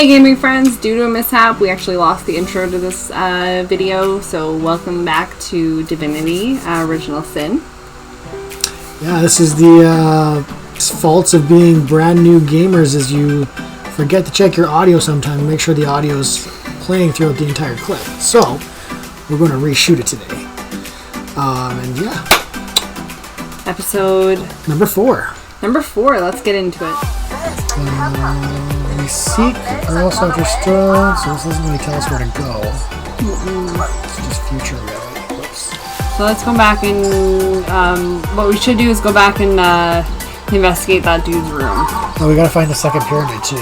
Hey gaming friends, due to a mishap, we actually lost the intro to this video, so welcome back to Divinity, Original Sin. Yeah, this is the faults of being brand new gamers, is you forget to check your audio sometime and make sure the audio is playing throughout the entire clip. So, we're going to reshoot it today. And yeah. Episode... Number 4. Number 4, let's get into it. We seek are also understood, so this doesn't really tell us where to go. It's just future reality. Whoops. So let's go back and, what we should do is go back and investigate that dude's room. Oh, we gotta find the second pyramid too.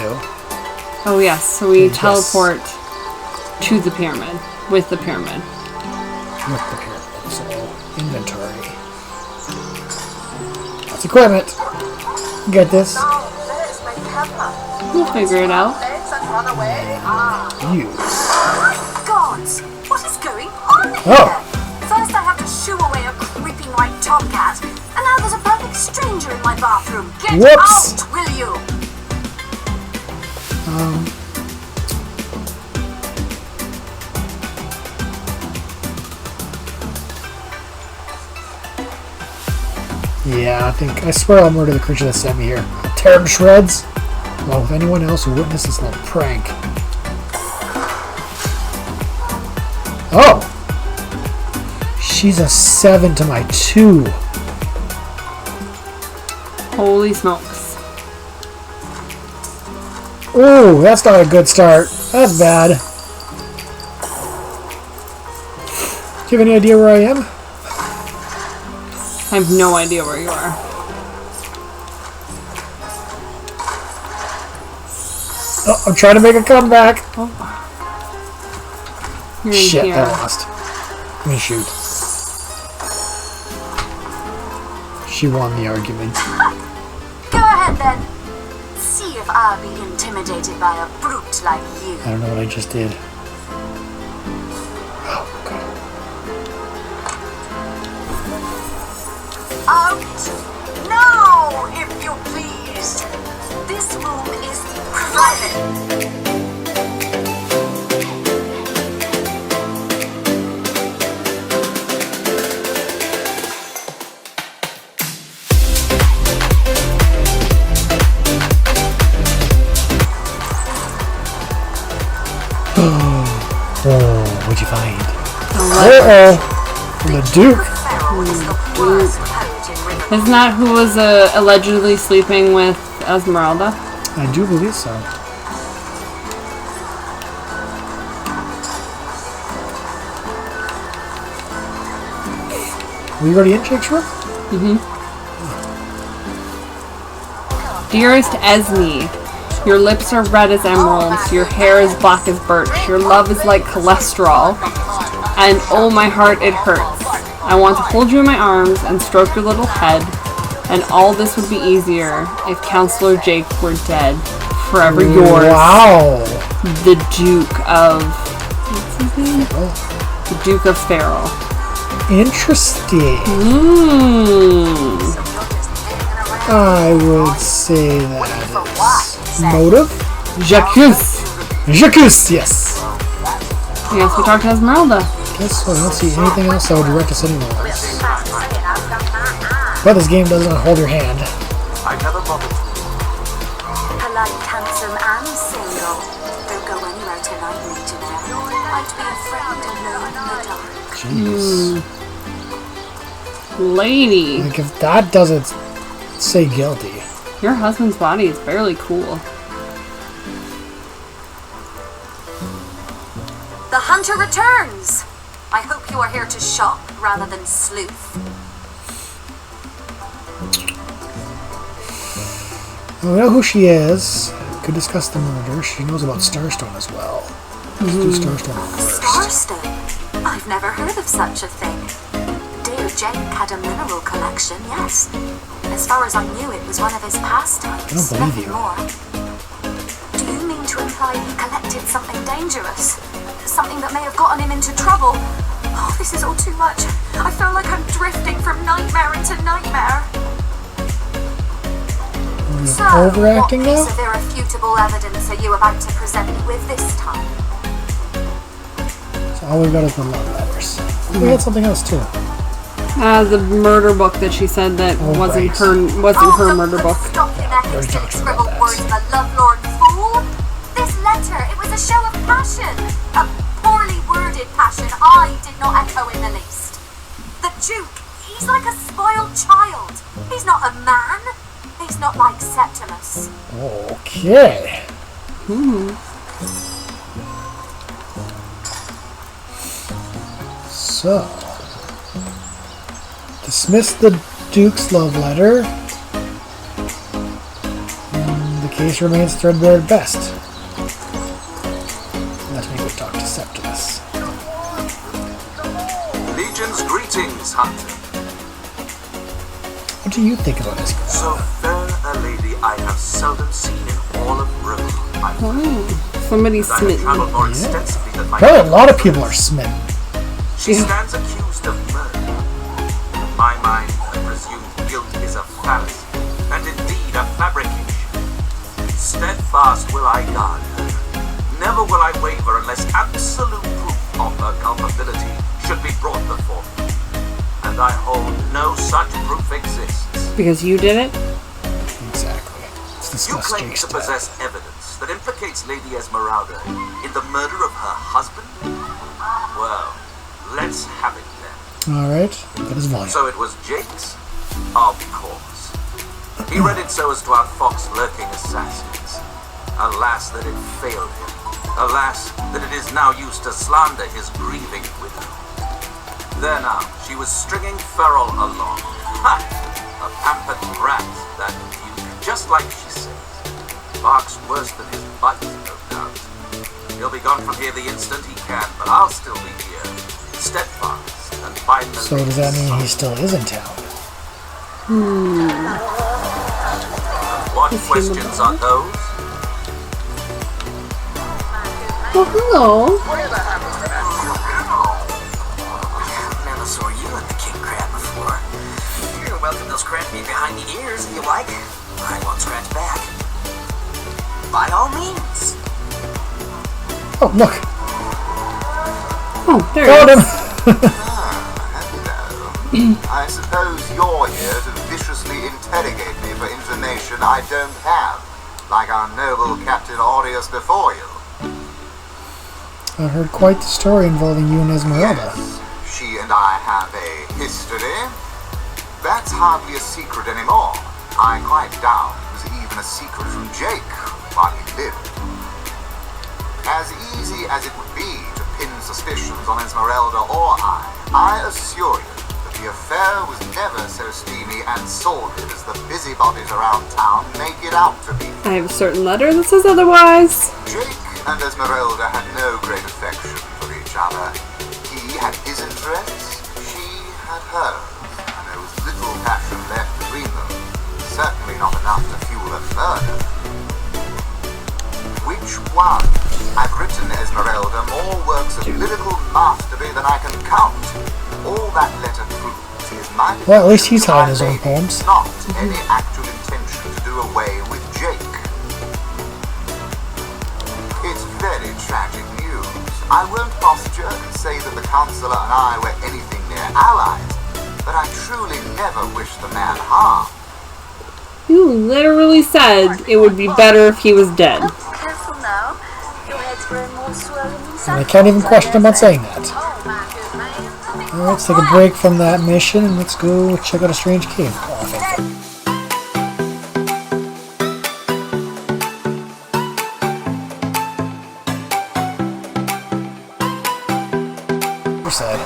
Oh yes, so we teleport to the pyramid, with the pyramid. With the pyramid, so inventory. That's equipment. Get this. We'll figure it out. Use. Gods, what is going on here? First I have to shoo away a creeping white tomcat, and now there's a perfect stranger in my bathroom. Get out, will you? Yeah, I swear I'll murder the creature that sent me here. I'll tear him to shreds, along with anyone else who witnessed this little prank. Oh! She's a 7 to my 2. Holy smokes. Oh, that's not a good start. That's bad. Do you have any idea where I am? I have no idea where you are. Oh, I'm trying to make a comeback. Oh. You're in Shit, here. I lost. Let me shoot. She won the argument. Go ahead then. See if I'll be intimidated by a brute like you. I don't know what I just did. Oh, God. Out now, if you please. This room is private. Oh, what'd you find? Uh-oh. From the Duke. Isn't that who was allegedly sleeping with Esmeralda? I do believe so. Were you already in Jake's room? Dearest Esme, your lips are red as emeralds, your hair is black as birch, your love is like cholesterol, and oh my heart, it hurts. I want to hold you in my arms and stroke your little head, and all this would be easier if Counselor Jake were dead. Forever yours. Wow. The Duke of... What's his name? The Duke of Farrell. Interesting. I would say that is motive? Jacques. Jacques, yes. I guess we talked to Esmeralda. Guess so. I don't see anything else that would direct us anywhere else. But this game doesn't hold your hand. Polite, handsome, and single. Don't go anywhere tonight, Legionnaire. I'd be afraid alone in the dark. Jeez. Lady. Like, if that doesn't say guilty. Your husband's body is barely cool. The hunter returns! I hope you are here to shop rather than sleuth. Well, we know who she is. Could discuss the murder. She knows about Starstone as well. Let's do Starstone first. Starstone? I've never heard of such a thing. Dear Jake had a mineral collection, yes. As far as I knew, it was one of his pastimes. I don't believe you. More. Do you mean to imply he collected something dangerous? Something that may have gotten him into trouble? Oh, this is all too much. I feel like I'm drifting from nightmare into nightmare. So, overacting what now? piece of irrefutable evidence are you about to present me with this time? So all we got is the love letters. We had something else too. The murder book that she said that wasn't her murder book. Stop your necklace Already silly talked about scribbled that. words of a lovelorn fool. This letter, it was a show of passion. A poorly worded passion I did not echo in the least. The Duke, he's like a spoiled child. He's not a man. He's not like Septimus. Okay. So, dismiss the Duke's love letter. And the case remains threadbare at best. Let me go talk to Septimus. Legion's greetings, Hunter. What do you think about this? So fair a lady I have seldom seen in all of Rome. Somebody's I have smitten. traveled more extensively than my Probably a lot of people are smitten. She stands accused of murder. In my mind, presumed guilt is a fallacy, and indeed a fabrication. Steadfast will I guard her. Never will I waver unless absolute proof of her culpability should be brought before me. And I hold no such proof exists. Because you did it? Exactly. Let's You discuss claim Jake's to death. possess evidence that implicates Lady Esmeralda in the murder of her husband? Well, let's have it then. Alright, got his volume. So it was Jake's? Of course. He read it so as to outfox lurking assassins. Alas that it failed him. Alas that it is now used to slander his grieving widow. There now, she was stringing Ferrol along. Ha! A pampered brat, that Duke, just like she says. Barks worse than his bite, no doubt. He'll be gone from here the instant he can, but I'll still be here, steadfast and by the So does that mean he still is in town? What questions are those? Oh, hello. Never saw you in the king crab before. You're welcome to scratch me behind the ears if you like. I won't scratch back. By all means. Oh, look! Oh, there Got it him! is. Hello. I suppose you're here to viciously interrogate me for information I don't have, like our noble Captain Aureus before you. I heard quite the story involving you and Esmeralda. Yes, she and I have a history. That's hardly a secret anymore. I quite doubt it was even a secret from Jake while he lived. As easy as it would be to pin suspicions on Esmeralda or I assure you that the affair was never so steamy and sordid as the busybodies around town make it out to be. I have a certain letter that says otherwise. Jake and Esmeralda had no great affection for each other. He had his interests, she had hers, and there was little passion left between them. Certainly not enough to fuel a murder. Which one? I've written Esmeralda more works of lyrical mastery than I can count. All that letter proves is my Well, at least he's that hiding his own lady poems. not any actual intention to do away with Jake. It's very tragic news. I won't posture and say that the Counselor and I were anything near allies, but I truly never wish the man harm. You literally said it would be better if he was dead. Careful now. Your head's growing more swollen than And I can't even question him on saying that. Oh, my good man. Alright, let's take a break from that mission and let's go check out a strange cave. Said.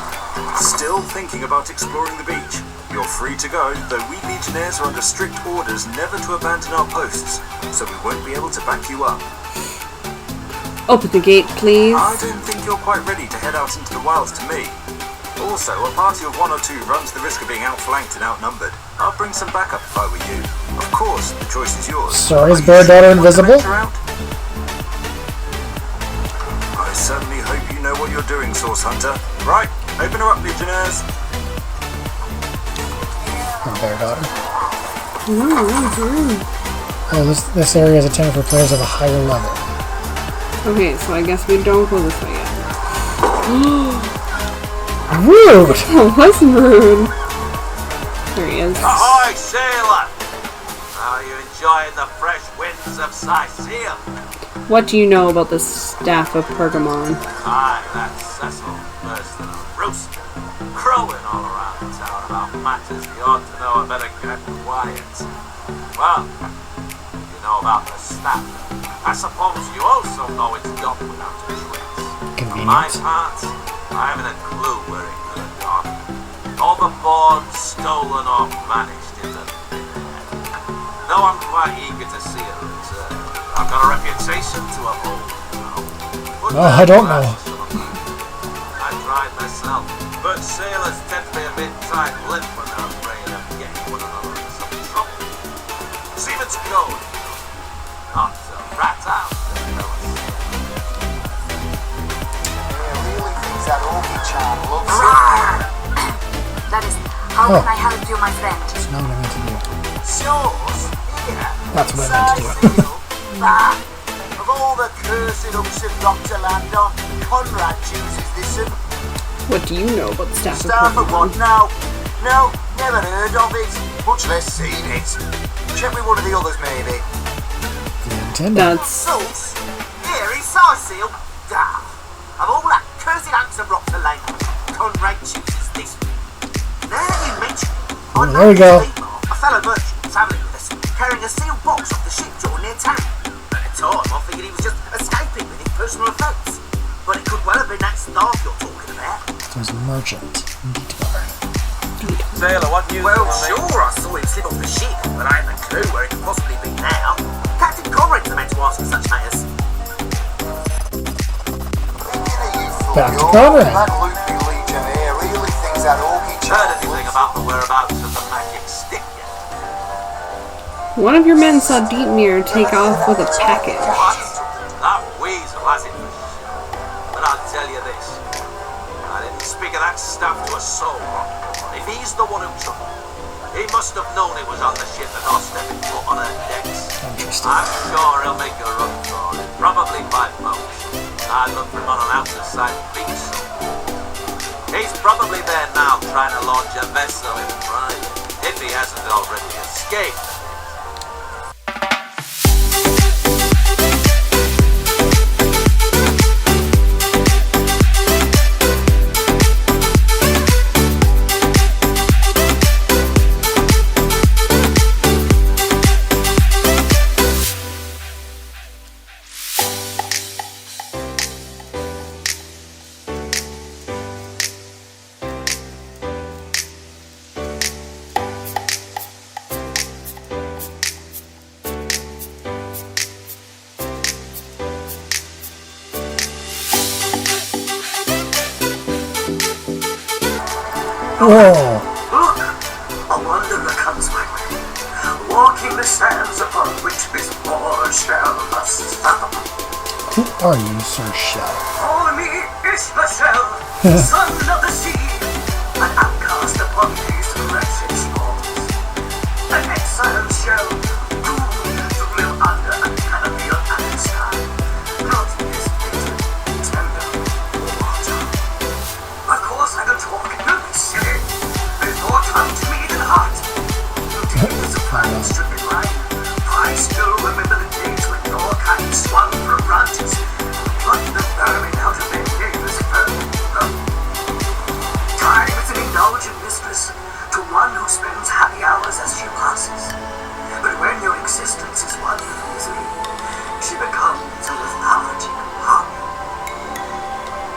Still thinking about exploring the beach? You're free to go, though we Legionnaires are under strict orders never to abandon our posts, so we won't be able to back you up. Open the gate, please. I don't think you're quite ready to head out into the wilds to me. Also, a party of 1 or 2 runs the risk of being outflanked and outnumbered. I'll bring some backup if I were you. Of course, the choice is yours. So is Are you Bear sure Daughter you want to invisible? venture out? I certainly hope you know what you're doing, Source Hunter. Right, open her up, Legionnaires. Bear Daughter. Oh, this area is intended for players of a higher level. Okay, so I guess we don't go this way yet. Rude! That was rude. There he is. Ahoy, sailor! Are you enjoying the fresh winds of Sicile? What do you know about the staff of Pergamon? Aye, that Cecil worse than a rooster, crowing all around the town about matters he ought to know and better get quiet. Well, you know about the staff. I suppose you also know it's gone without a trace. For my part, I haven't a clue where it could have gone. All the board stolen or vanished into thin air. Though I'm quite eager to see a return. I've got a reputation to uphold, you know. No, I don't know. I tried myself, but sailors tend to be a bit tight-lipped when they're afraid of getting one another in some trouble. Seaman's code, you know. Not to rat out the fellas. really thinks that Ogi-chan looks That is, how can I help you, my friend? That's not what I meant to do. Shows? Yeah. That's what I meant to do. Of all the cursed hooks and rock to land on, Conrad chooses this one. What do you know about the staff of Staff of Pergamon? what now? No, never heard of it, much less seen it. Check with one of the others, maybe. That's... Sauce? Here in Sicile? Of all that cursed hunks and rock to land on, Conrad chooses this one. Now you mention it. Oh, there we go. A fellow merchant was travelling with us, carrying a sealed box off the ship drawn near town. At the time, I figured he was just escaping with his personal effects. But it could well have been that staff you're talking about. There's a merchant. Detour. Sailor, what news? Well, sure, I saw him slip off the ship, but I haven't a clue where he could possibly be now. Captain Conrad's the man to ask for such matters. Back to Conrad. That loopy legion here really thinks that Heard anything about the whereabouts of the magic stick yet? One of your men saw Deepmere take off with a package. What? That weasel has it for sure. But I'll tell you this. I didn't speak of that stuff to a soul. If he's the one who took it, he must have known it was on the ship that lost stepping foot on her decks. Interesting. I'm sure he'll make a run for it, probably by boat. I'd look for him on an outer side beach somewhere. He's probably there now trying to launch a vessel in pride, if he hasn't already escaped. Whoa. Look! A wanderer comes my way, walking the sands upon which this poor shell must stop. Who are you, Sir Shell? For me is the shell, son of the sea, an outcast upon these wretched shores. An exiled shell, doomed to live under a canopy of iron sky, not this bitter, tender water. Of course I don't talk, don't be silly. There's more tongue to me than heart. Indeed, the surprise stricken line. I still remember the days when your kind swung from branches, plucked the vermin out of their neighbor's fur. Time is an indulgent mistress to one who spends happy hours as she passes. But when your existence is one with misery, she becomes a lethargic harpy.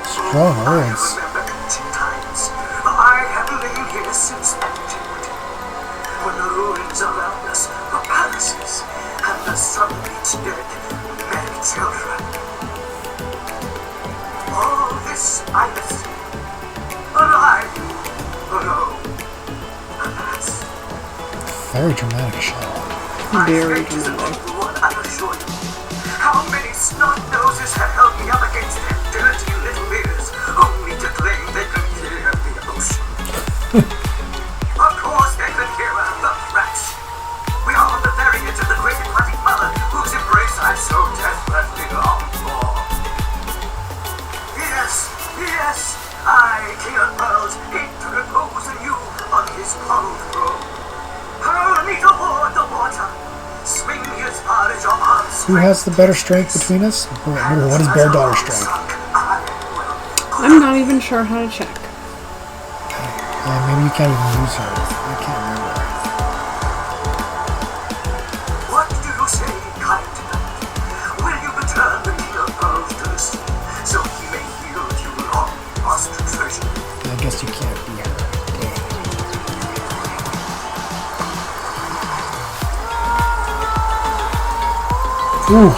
Strong I words. remember ancient times. I have lain here since antiquity, when the ruins around us were palaces, and the sun-bleached dead men children. All this I have seen, alive, alone, alas. Very dramatic shell. Very My fate is an dramatic. awful one, I assure you. How many snot noses have held me up against their dirty little ears, only to claim they could hear the ocean? Of course they could hear the threats. We are on the very edge of the great aquatic mouth. Who has the better strength between us? What is Bear Daughter's strength? I'm not even sure how to check. Maybe you can't even use her. I can't remember. What do you say, Captain? Will you return the dear pearls to the sea so he may yield you long lost treasure? I guess you can't be her. Ooh.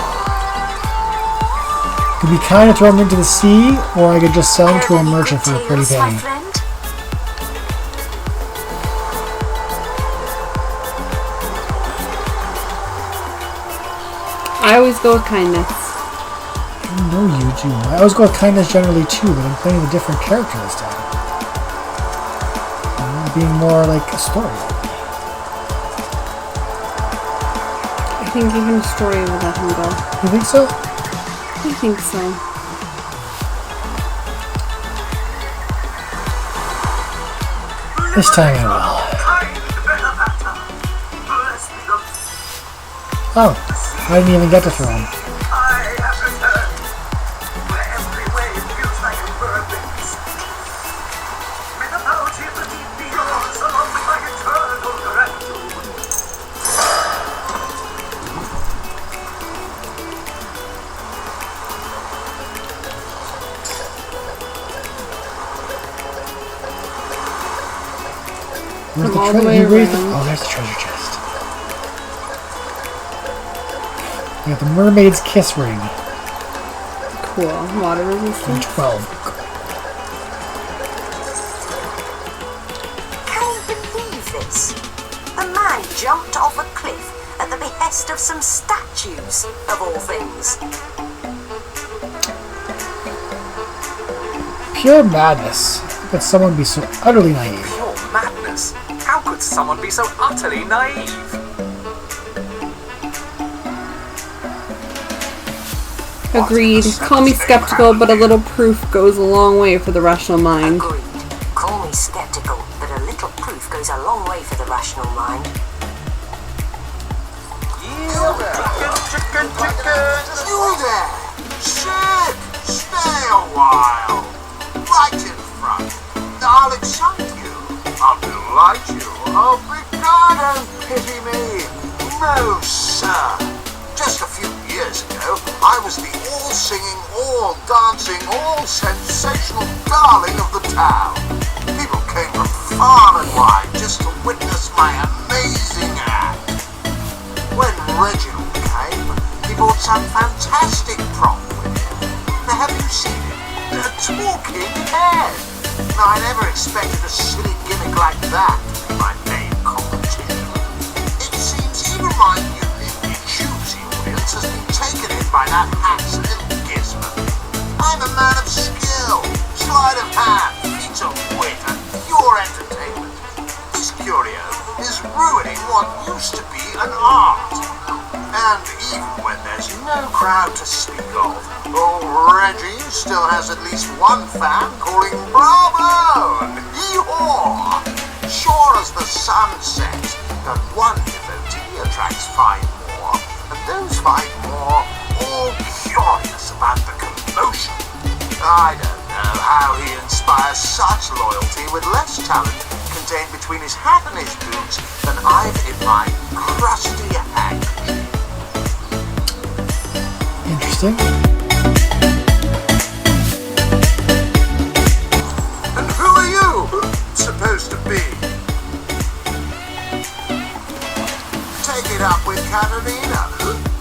Could be kind of throw him into the sea, or I could just sell him to a merchant for a pretty penny. I always go with kindness. I know you do. I always go with kindness generally too, but I'm playing a different character this time. I'm being more like a story. I think even a story would let him go. You think so? I think so. This time I will. Oh, I didn't even get to throw him. I have returned, where every wave feels like a purpose. May the bounty of the deep be yours, along with my eternal gratitude. Where's Come all the way treasure? around. Oh, there's the treasure chest. We got the mermaid's kiss ring. Cool. Water resistance. 12. Can you believe this? The man jumped off a cliff at the behest of some statues, of all things. Pure madness. How could someone be so utterly naive? Pure madness. How could someone be so utterly naive? Agreed. Call me skeptical, but a little proof goes a long way for the rational mind. Agreed. Call me skeptical, but a little proof goes a long way for the rational mind. You there! Shit! Stay a while! Right in front. I'll excite you. I'll delight you. Oh, big God, don't pity me. No, sir. Just a few years ago, I was the all-singing, all-dancing, all-sensational darling of the town. People came from far and wide just to witness my amazing act. When Reginald came, he brought some fantastic prop with him. Now, have you seen it? A talking head. Now, I never expected a silly gimmick like that to be my main competition. It seems even my choosy audience has been taken in by that hack's little gizmo. I'm a man of skill, sleight of hand, feats of wit, and pure entertainment. This curio is ruining what used to be an art. And even when there's no crowd to speak of, old Reggie still has at least one fan calling bravo and hee-haw. Sure as the sun sets, that one devotee attracts 5 more, and those 5 more all curious about the commotion. I don't know how he inspires such loyalty with less talent contained between his hat and his boots than I've in my crusty handkerchief. Interesting. And who are you supposed to be? Take it up with Katerina.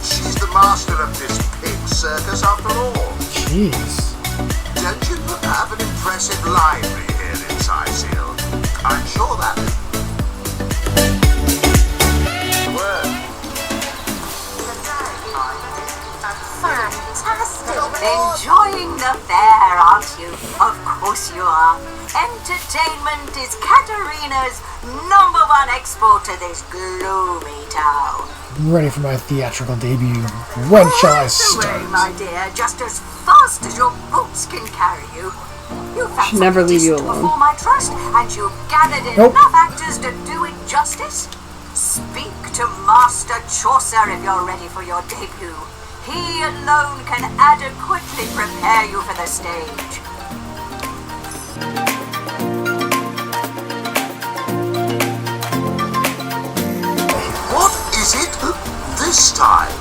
She's the master of this pig circus after all. Jeez. Don't you have an impressive library here in Sicil? I'm sure that Fantastic! Enjoying the fair, aren't you? Of course you are. Entertainment is Katerina's #1 export to this gloomy town. I'm ready for my theatrical debut. When shall I Right away, start? my dear, just as fast as your boots can carry you. You've had Should never something leave you decent alone. Before my trust, and you've gathered Nope. enough actors to do it justice. Speak to Master Chaucer if you're ready for your debut. He alone can adequately prepare you for the stage. What is it this time?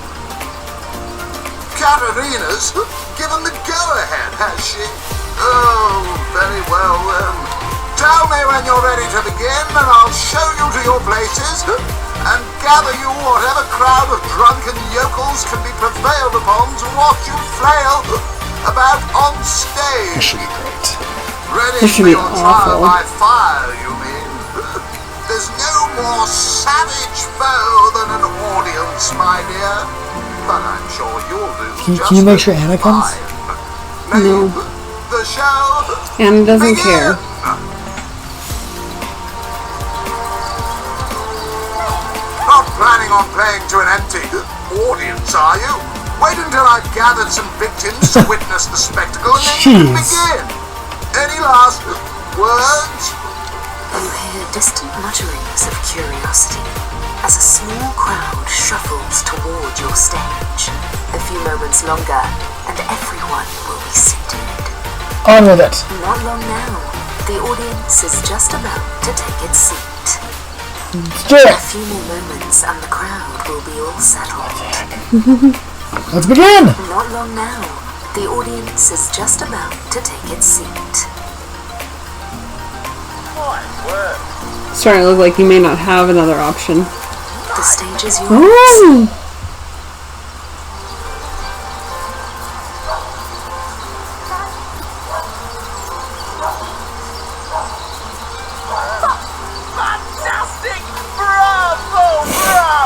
Katarina's given the go-ahead, has she? Oh, very well then. Tell me when you're ready to begin and I'll show you to your places and gather you whatever crowd of drunken yokels can be prevailed upon to watch you flail about on stage. This should be great. Ready This should for be your trial awful. by fire, you mean? There's no more savage foe than an audience, my dear. But I'm sure you'll do Can you make sure Anna comes? fine. No. The show Anna doesn't begin. care. Not planning on playing to an empty audience, are you? Wait until I've gathered some victims to witness the spectacle and then you can Jeez. begin. Any last words? You hear distant mutterings of curiosity as a small crowd shuffles toward your stage. A few moments longer, and everyone will be seated. On with it. Not long now, the audience is just about to take its seat. Let's do A it. few more moments, and the crowd will be all settled. Let's begin. Not long now, the audience is just about to take its seat. Starting to look like you may not have another option. The stage is yours. Ooh. Fantastic! Bravo!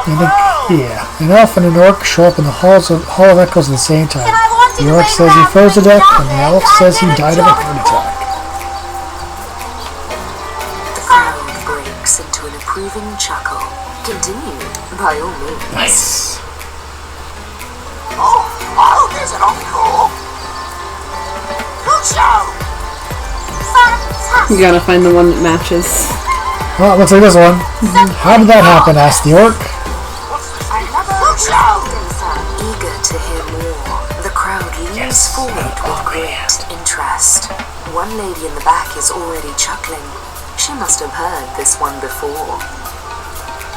Bravo! An elf and an orc show up in the Hall of Echoes at the same time. The orc says he froze to death, and the elf says he died of a heart attack. The crowd breaks into an approving chuckle. Continue, by all means. Nice. Oh, there's an encore. Good show. You gotta find the one that matches. Well, looks like this one. How did that happen? Asked the orc. Good show. Eager to hear more, the crowd leans forward with great interest. One lady in the back is already chuckling. She must have heard this one before.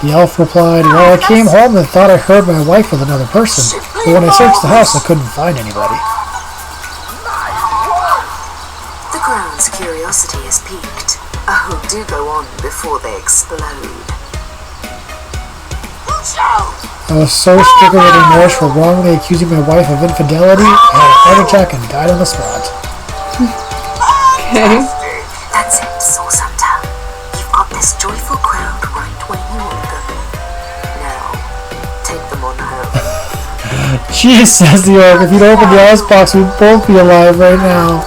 The elf replied, "Well, I came home and thought I heard my wife with another person. But when I searched the house, I couldn't find anybody." The crowd's curiosity is piqued. Oh, do go on before they explode. Good show. I was so stricken with remorse for wrongly accusing my wife of infidelity, I had a heart attack and died on the spot. Okay. That's it, Source Hunter. You've got this joyful crowd right where you want them. Now, take them on home. Jeez, says the orc, if you'd open the icebox, we'd both be alive right now.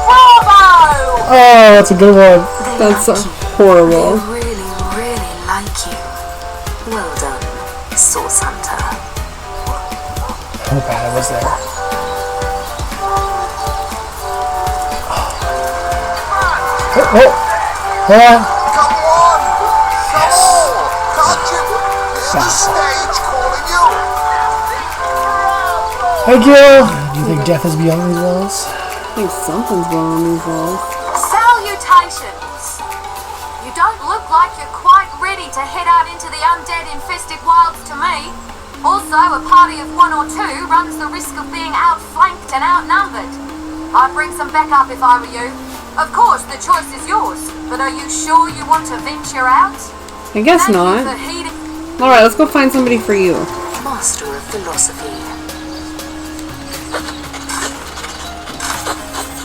Bravo! Oh, that's a good one. They That's like you. horrible. They really, really like you. Well done, Source Hunter. How bad I was there. Oh, hold on. Come on. Come on. Can't you? There's the stage calling you. Thank you. Do you think death is beyond these walls? I think something's wrong on these walls. Salutations! You don't look like you're quite ready to head out into the undead-infested wilds to me. Also, a party of 1 or 2 runs the risk of being outflanked and outnumbered. I'd bring some backup if I were you. Of course, the choice is yours, but are you sure you want to venture out? I guess Thank you not. for heeding. Alright, let's go find somebody for you. Master of Philosophy.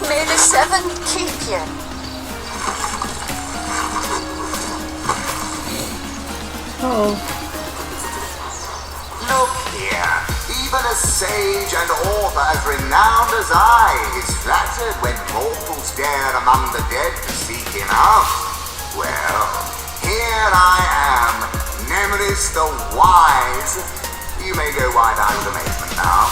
May the 7 keep you. Oh. Look here. Even a sage and author as renowned as I is flattered when mortals dare among the dead to seek him out. Well, here I am, Nemeris the Wise. You may go wide-eyed with amazement now.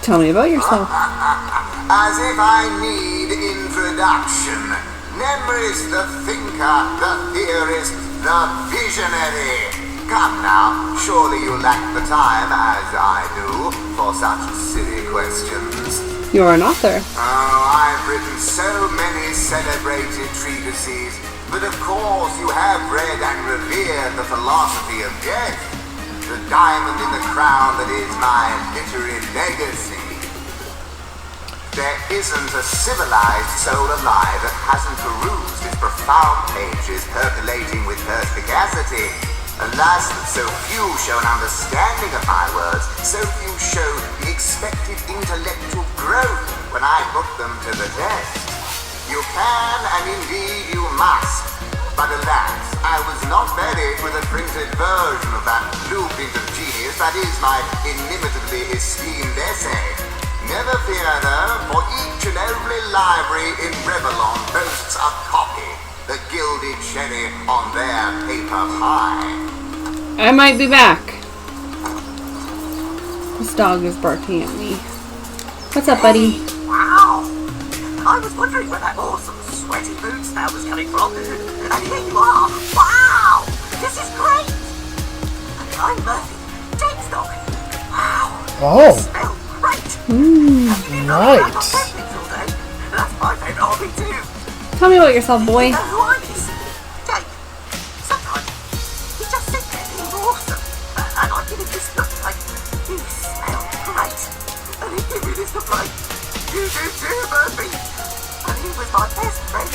Tell me about yourself. As if I need introduction. Nemeris the thinker, the theorist, the visionary. Come now, surely you lack the time, as I do, for such silly questions. You're an author. Oh, I've written so many celebrated treatises, but of course you have read and revered the philosophy of death, the diamond in the crown that is my literary legacy. There isn't a civilized soul alive that hasn't perused its profound pages percolating with perspicacity. Alas, that so few show an understanding of my words, so few show the expected intellectual growth when I put them to the test. You can, and indeed you must, but alas, I was not married with a printed version of that blueprint of genius that is my inimitably esteemed essay. Never fear though, for each and every library in Revellon boasts a copy, the gilded cherry on their paper pie. I might be back. This dog is barking at me. What's up, buddy? Wow! I was wondering where that awesome sweaty boot smell was coming from. And here you are! Wow! This is great! And I'm Murphy, Jake's dog. Wow! Oh. You smell great! Right. That's my favourite hobby too. Tell me about yourself, boy. You know who I miss? Jake. Sometimes he just sits there being awesome. And I give him this look like, you smell great. And he give me this look like, you do too, Murphy. And he was my best friend.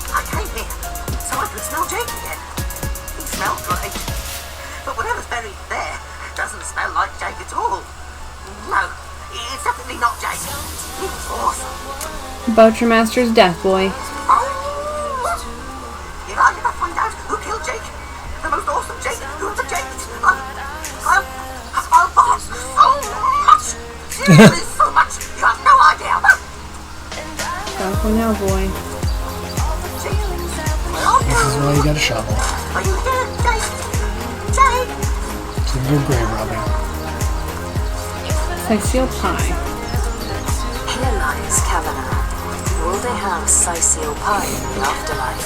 I came here so I could smell Jake again. He smelled great. But whatever's buried there doesn't smell like Jake at all. No, it's definitely not Jake. He was awesome. About your master's death, boy. If I ever find out who killed Jake, the most awesome Jake who ever Jaked, I'll boss so much. Seriously, so much. You have no idea. Back one now, boy. Jake, where are This is you? why you got a shovel. Are you here, Jake? Jake? Some good grave robbing. Sicil pie. Here lies Kavanagh. Will they have Sicil pie in the afterlife?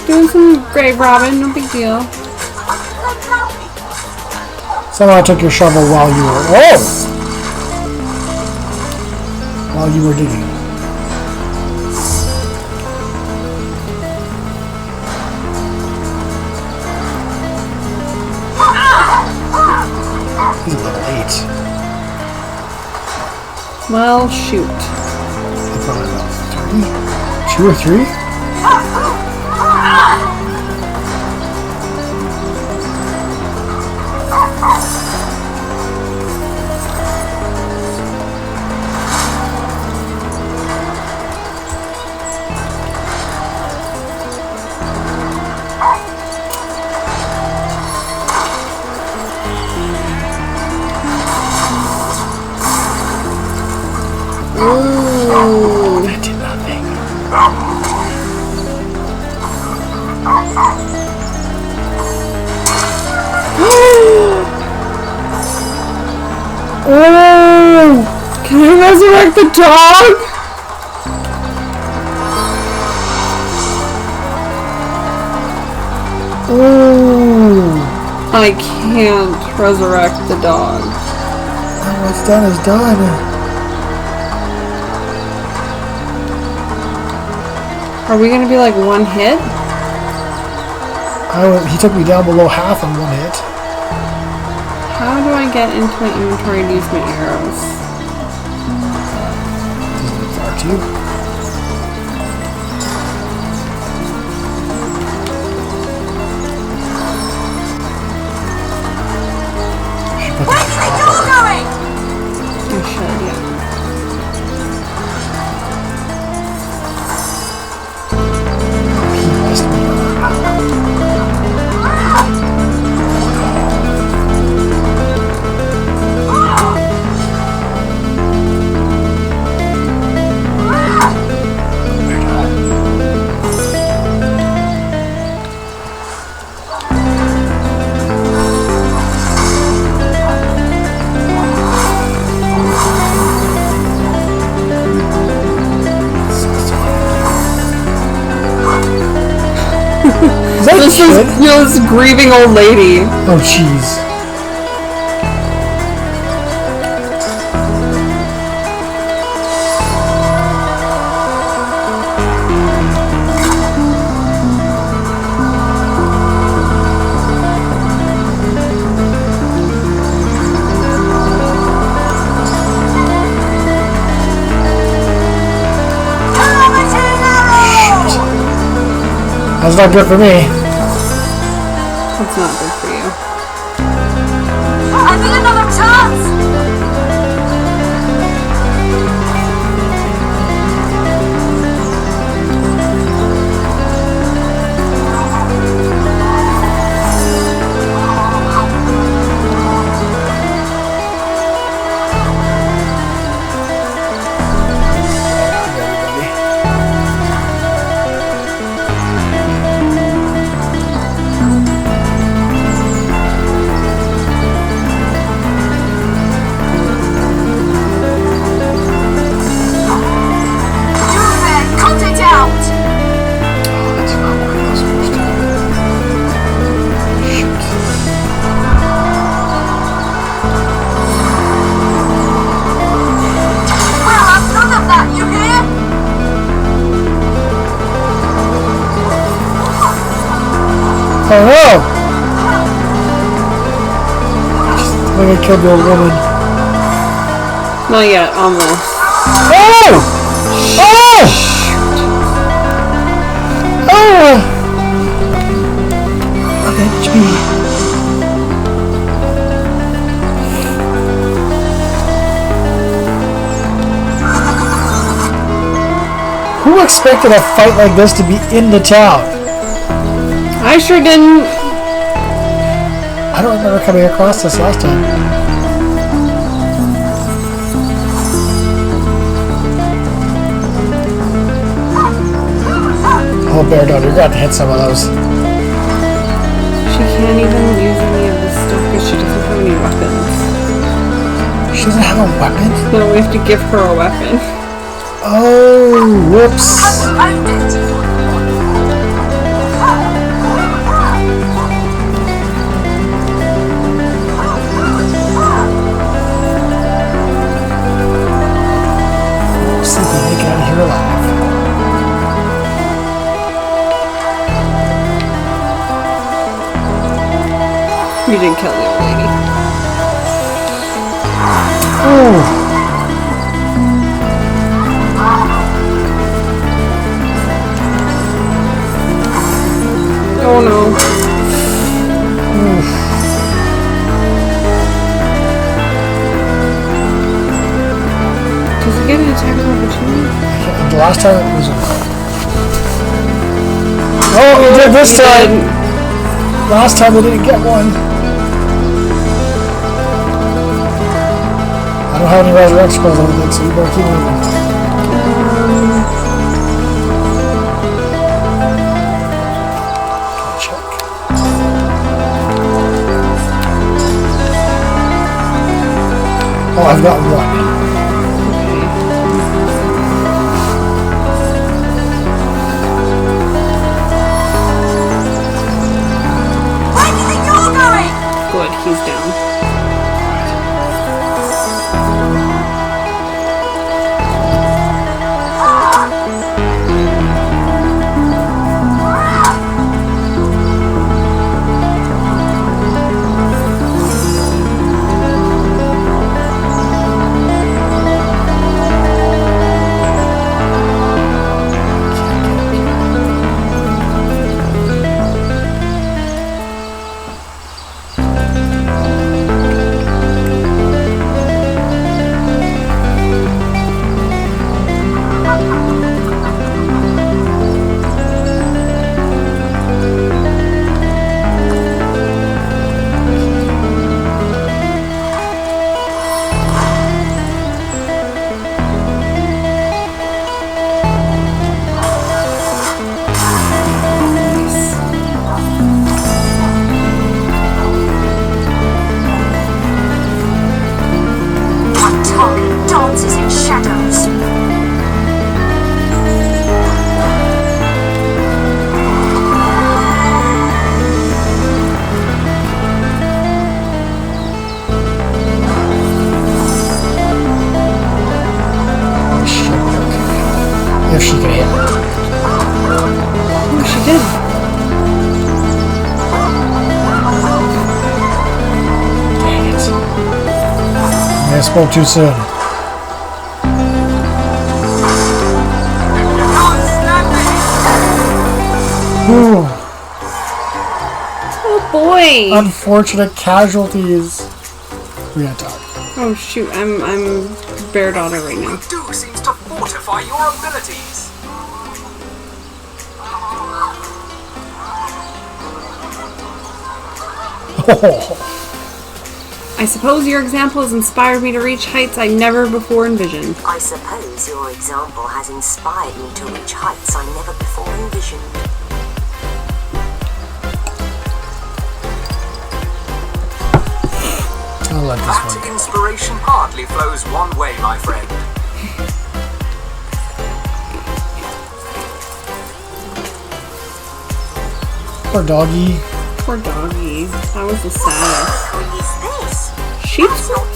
Doing some grave robbing, no big deal. Somehow I took your shovel while you were... Oh! While you were digging. He's a little late. Well, shoot. Probably about 3? 2 or 3? Ooh. That did nothing. Oh! Can I resurrect the dog? Oh! I can't resurrect the dog. What's done is done. Are we gonna be like one hit? He took me down below half on 1 hit. How do I get into my inventory and use my arrows? R2. Where's the door going? You should, yeah. He messed me up. This is grieving old lady. Oh, jeez. That's not good for me. That's not good for you. I need another chance! Oh no! I think I killed the old woman. Not yet, almost. Oh! Oh! Oh! HP. Who expected a fight like this to be in the town? I sure didn't. I don't remember coming across this last time. Oh, Bear Daughter, you're going to have to hit some of those. She can't even use any of this stuff because she doesn't have any weapons. She doesn't have a weapon? No, we have to give her a weapon. Oh, whoops. See if we can make it out of here alive. We didn't kill the old lady. Oh. Oh no. Oof. Does he get an attack of opportunity? The last time it was. Oh, he did this time! Last time we didn't get one. I don't have any resurrection spells, I don't think, so you better keep moving. Oh, I've got one. Where do you think you're going? Good, he's down. spoke too soon. Ooh, Oh boy! unfortunate casualties. We gotta talk. Oh shoot, I'm bear daughter right now. You do seems to fortify your abilities. I suppose your example has inspired me to reach heights I never before envisioned. I suppose your example has inspired me to reach heights I never before envisioned. I'll let this one That go. inspiration hardly flows one way, my friend. Poor doggy. Poor doggy. That was the saddest. Who is this? Sheep That's not